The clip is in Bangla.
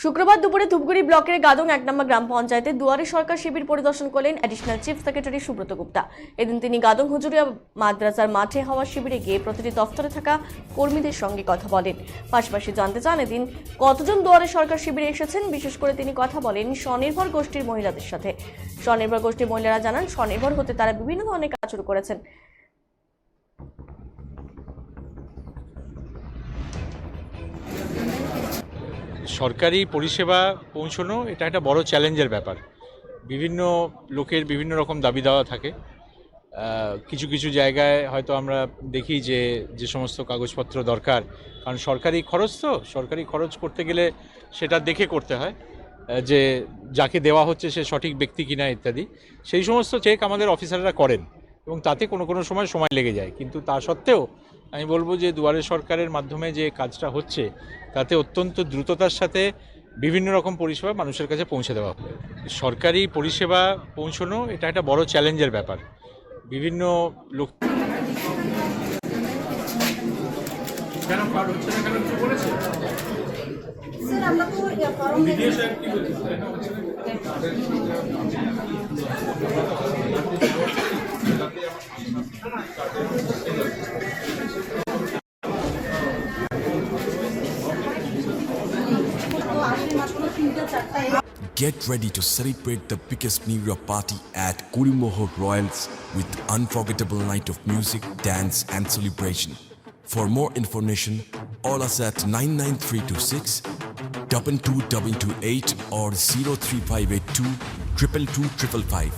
শুক্রবার দুপুরে ধূপগুড়ি ব্লকের গাদং 1 নম্বর গ্রাম পঞ্চায়েতে দুয়ারে সরকার শিবির পরিদর্শন করলেন additional chief secretary Subrata Gupta. এদিন তিনি গাদং হুজুরিয়া মাদ্রাসার মাঠে হওয়া শিবিরে গিয়ে প্রতিটি দফতরে থাকা কর্মীদের সঙ্গে কথা বলেন। পাশাপাশি জানতে চান এদিন কতজন দুয়ারে সরকার শিবিরে এসেছেন। বিশেষ করে তিনি কথা বলেন স্বনির্ভর গোষ্ঠীর মহিলাদের সাথে। স্বনির্ভর গোষ্ঠীর মহিলারা জানান স্বনির্ভর হতে তারা বিভিন্ন ধরনের কাজ শুরু করেছেন। সরকারি পরিষেবা পৌঁছানো এটা একটা বড় চ্যালেঞ্জের ব্যাপার। বিভিন্ন লোকের বিভিন্ন রকম দাবি দাওয়া থাকে। কিছু কিছু জায়গায় হয়তো আমরা দেখি যে সমস্ত কাগজপত্র দরকার, কারণ সরকারি খরচ করতে গেলে সেটা দেখে করতে হয় যে যাকে দেওয়া হচ্ছে সে সঠিক ব্যক্তি কিনা ইত্যাদি। সেই সমস্ত চেক আমাদের অফিসাররা করেন এবং তাতে কোনো সময় লেগে যায়। কিন্তু তা সত্ত্বেও আমি বলবো যে দুয়ারে সরকারের মাধ্যমে যে কাজটা হচ্ছে তাতে অত্যন্ত দ্রুততার সাথে বিভিন্ন রকম পরিষেবা মানুষের কাছে পৌঁছে দেওয়া হবে। সরকারি পরিষেবা পৌঁছানো এটা একটা বড় চ্যালেঞ্জের ব্যাপার। বিভিন্ন লোক Get ready to celebrate the biggest New Year party at Kurimoho Royals with unforgettable night of music, dance and celebration. For more information, call us at 99326 22228 or 03582 222 555.